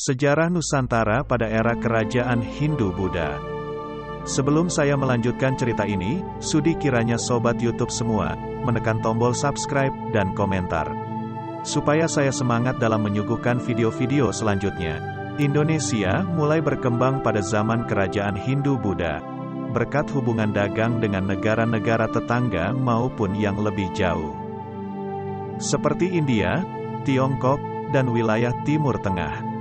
Sejarah Nusantara pada era kerajaan Hindu-Buddha. Sebelum saya melanjutkan cerita ini, sudi kiranya sobat YouTube semua, menekan tombol subscribe dan komentar. Supaya saya semangat dalam menyuguhkan video-video selanjutnya. Indonesia mulai berkembang pada zaman kerajaan Hindu-Buddha, berkat hubungan dagang dengan negara-negara tetangga maupun yang lebih jauh. Seperti India, Tiongkok, dan wilayah Timur Tengah.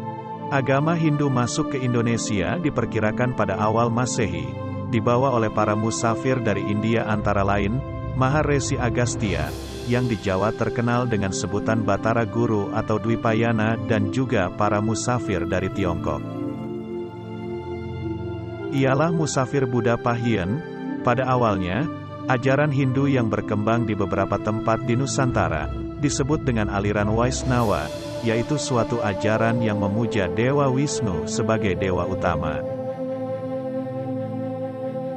Agama Hindu masuk ke Indonesia diperkirakan pada awal Masehi, dibawa oleh para musafir dari India antara lain, Maharesi Agastya, yang di Jawa terkenal dengan sebutan Batara Guru atau Dwipayana dan juga para musafir dari Tiongkok. Ialah musafir Buddha Pahien. Pada awalnya, ajaran Hindu yang berkembang di beberapa tempat di Nusantara, disebut dengan aliran Waisnawa, yaitu suatu ajaran yang memuja Dewa Wisnu sebagai dewa utama.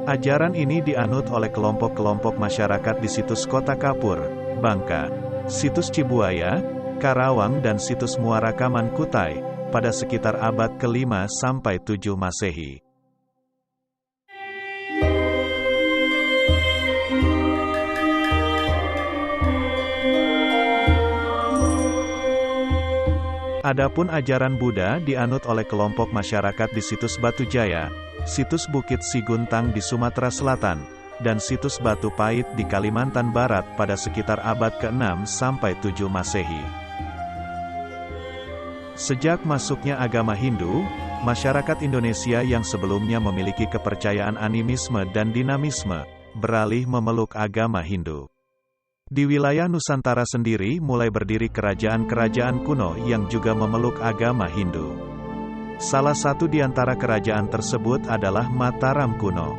Ajaran ini dianut oleh kelompok-kelompok masyarakat di situs Kota Kapur, Bangka, situs Cibuaya, Karawang dan situs Muara Kaman Kutai, pada sekitar abad ke-5 sampai 7 Masehi. Adapun ajaran Buddha dianut oleh kelompok masyarakat di situs Batu Jaya, situs Bukit Siguntang di Sumatera Selatan, dan situs Batu Pait di Kalimantan Barat pada sekitar abad ke-6 sampai 7 Masehi. Sejak masuknya agama Hindu, masyarakat Indonesia yang sebelumnya memiliki kepercayaan animisme dan dinamisme, beralih memeluk agama Hindu. Di wilayah Nusantara sendiri mulai berdiri kerajaan-kerajaan kuno yang juga memeluk agama Hindu. Salah satu di antara kerajaan tersebut adalah Mataram kuno.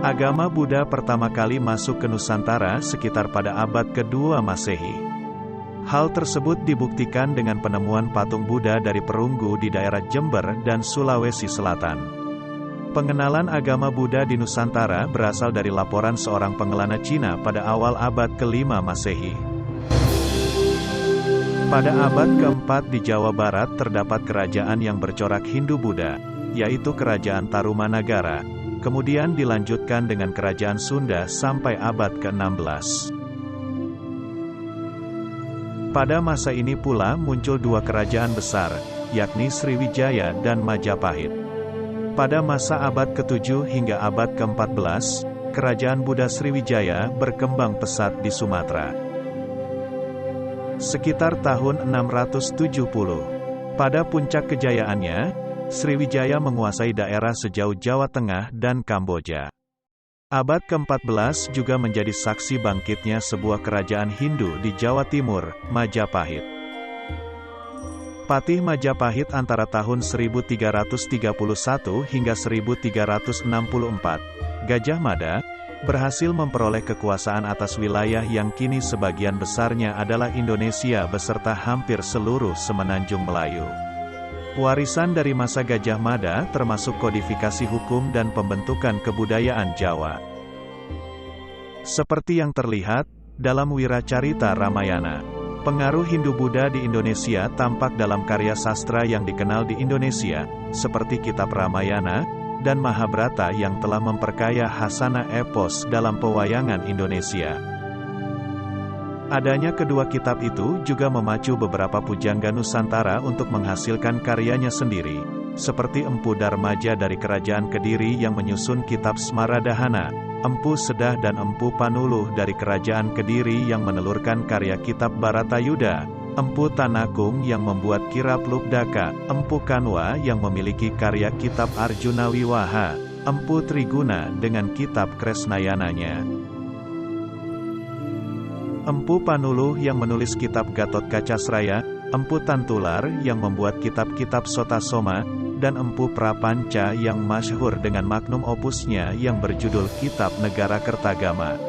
Agama Buddha pertama kali masuk ke Nusantara sekitar pada abad ke-2 Masehi. Hal tersebut dibuktikan dengan penemuan patung Buddha dari perunggu di daerah Jember dan Sulawesi Selatan. Pengenalan agama Buddha di Nusantara berasal dari laporan seorang pengelana Cina pada awal abad ke-5 Masehi. Pada abad ke-4 di Jawa Barat terdapat kerajaan yang bercorak Hindu-Buddha, yaitu Kerajaan Tarumanagara, kemudian dilanjutkan dengan Kerajaan Sunda sampai abad ke-16. Pada masa ini pula muncul dua kerajaan besar, yakni Sriwijaya dan Majapahit. Pada masa abad ke-7 hingga abad ke-14, kerajaan Buddha Sriwijaya berkembang pesat di Sumatera. Sekitar tahun 670, pada puncak kejayaannya, Sriwijaya menguasai daerah sejauh Jawa Tengah dan Kamboja. Abad ke-14 juga menjadi saksi bangkitnya sebuah kerajaan Hindu di Jawa Timur, Majapahit. Patih Majapahit antara tahun 1331 hingga 1364, Gajah Mada, berhasil memperoleh kekuasaan atas wilayah yang kini sebagian besarnya adalah Indonesia beserta hampir seluruh semenanjung Melayu. Warisan dari masa Gajah Mada termasuk kodifikasi hukum dan pembentukan kebudayaan Jawa. Seperti yang terlihat dalam Wiracarita Ramayana, pengaruh Hindu-Buddha di Indonesia tampak dalam karya sastra yang dikenal di Indonesia, seperti Kitab Ramayana dan Mahabharata yang telah memperkaya khasanah epos dalam pewayangan Indonesia. Adanya kedua kitab itu juga memacu beberapa pujangga Nusantara untuk menghasilkan karyanya sendiri, seperti Empu Darmaja dari Kerajaan Kediri yang menyusun kitab Smaradahana, Empu Sedah dan Empu Panuluh dari Kerajaan Kediri yang menelurkan karya kitab Baratayuda, Empu Tanakung yang membuat Kirab Lubdaka, Empu Kanwa yang memiliki karya kitab Arjuna Wiwaha, Empu Triguna dengan kitab Kresnayananya. Empu Panuluh yang menulis kitab Gatot Kacasraya, Empu Tantular yang membuat kitab-kitab Sotasoma, dan Empu Prapanca yang masyhur dengan magnum opusnya yang berjudul Kitab Negara Kertagama.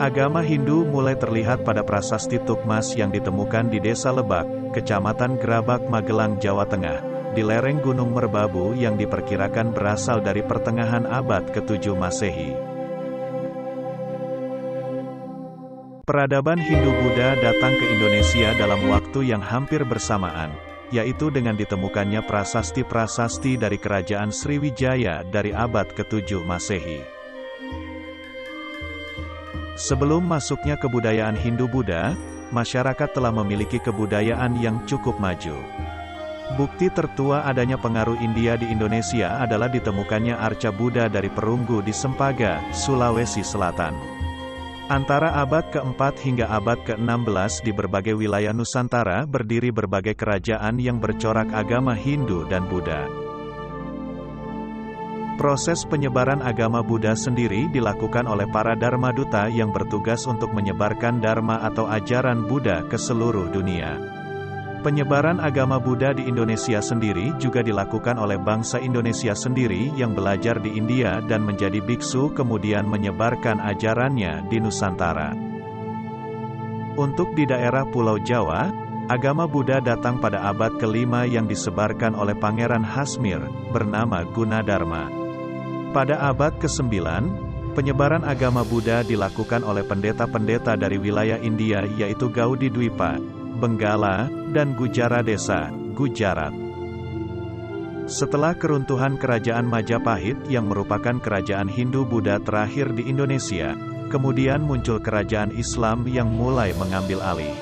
Agama Hindu mulai terlihat pada prasasti Tukmas yang ditemukan di Desa Lebak, Kecamatan Gerabak, Magelang, Jawa Tengah, di lereng Gunung Merbabu yang diperkirakan berasal dari pertengahan abad ke-7 Masehi. Peradaban Hindu-Buddha datang ke Indonesia dalam waktu yang hampir bersamaan, yaitu dengan ditemukannya prasasti-prasasti dari Kerajaan Sriwijaya dari abad ke-7 Masehi. Sebelum masuknya kebudayaan Hindu-Buddha, masyarakat telah memiliki kebudayaan yang cukup maju. Bukti tertua adanya pengaruh India di Indonesia adalah ditemukannya arca Buddha dari perunggu di Sempaga, Sulawesi Selatan. Antara abad ke-4 hingga abad ke-16 di berbagai wilayah Nusantara berdiri berbagai kerajaan yang bercorak agama Hindu dan Buddha. Proses penyebaran agama Buddha sendiri dilakukan oleh para Dharma Duta yang bertugas untuk menyebarkan Dharma atau ajaran Buddha ke seluruh dunia. Penyebaran agama Buddha di Indonesia sendiri juga dilakukan oleh bangsa Indonesia sendiri yang belajar di India dan menjadi biksu kemudian menyebarkan ajarannya di Nusantara. Untuk di daerah Pulau Jawa, agama Buddha datang pada abad ke-5 yang disebarkan oleh Pangeran Hasmir, bernama Gunadarma. Pada abad ke-9, penyebaran agama Buddha dilakukan oleh pendeta-pendeta dari wilayah India yaitu Gaudi Dwipa, Benggala, dan Gujaradesa, Gujarat. Setelah keruntuhan Kerajaan Majapahit yang merupakan kerajaan Hindu-Buddha terakhir di Indonesia, kemudian muncul kerajaan Islam yang mulai mengambil alih.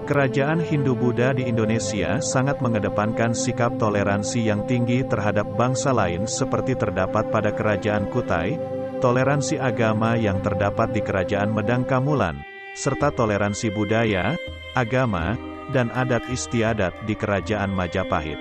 Kerajaan Hindu-Buddha di Indonesia sangat mengedepankan sikap toleransi yang tinggi terhadap bangsa lain seperti terdapat pada Kerajaan Kutai, toleransi agama yang terdapat di Kerajaan Medang Kamulan, serta toleransi budaya, agama, dan adat istiadat di Kerajaan Majapahit.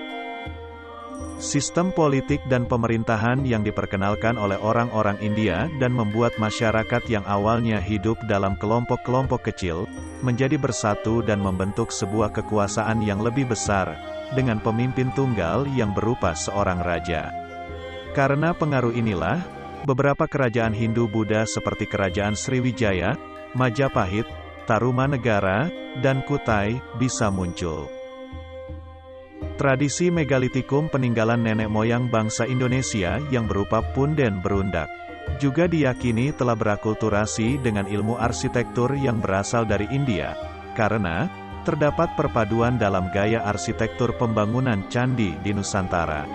Sistem politik dan pemerintahan yang diperkenalkan oleh orang-orang India dan membuat masyarakat yang awalnya hidup dalam kelompok-kelompok kecil, menjadi bersatu dan membentuk sebuah kekuasaan yang lebih besar, dengan pemimpin tunggal yang berupa seorang raja. Karena pengaruh inilah, beberapa kerajaan Hindu-Buddha seperti Kerajaan Sriwijaya, Majapahit, Tarumanegara, dan Kutai bisa muncul. Tradisi megalitikum peninggalan nenek moyang bangsa Indonesia yang berupa punden berundak, juga diyakini telah berakulturasi dengan ilmu arsitektur yang berasal dari India, karena terdapat perpaduan dalam gaya arsitektur pembangunan candi di Nusantara.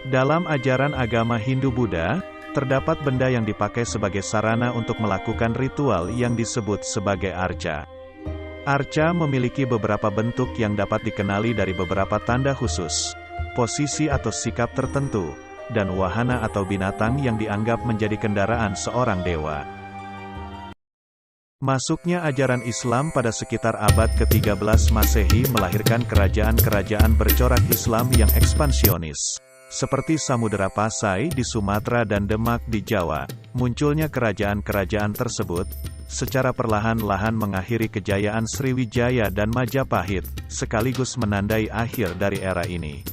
Dalam ajaran agama Hindu-Buddha, terdapat benda yang dipakai sebagai sarana untuk melakukan ritual yang disebut sebagai arca. Arca memiliki beberapa bentuk yang dapat dikenali dari beberapa tanda khusus, posisi atau sikap tertentu, dan wahana atau binatang yang dianggap menjadi kendaraan seorang dewa. Masuknya ajaran Islam pada sekitar abad ke-13 Masehi melahirkan kerajaan-kerajaan bercorak Islam yang ekspansionis, seperti Samudera Pasai di Sumatera dan Demak di Jawa. Munculnya kerajaan-kerajaan tersebut secara perlahan-lahan mengakhiri kejayaan Sriwijaya dan Majapahit, sekaligus menandai akhir dari era ini.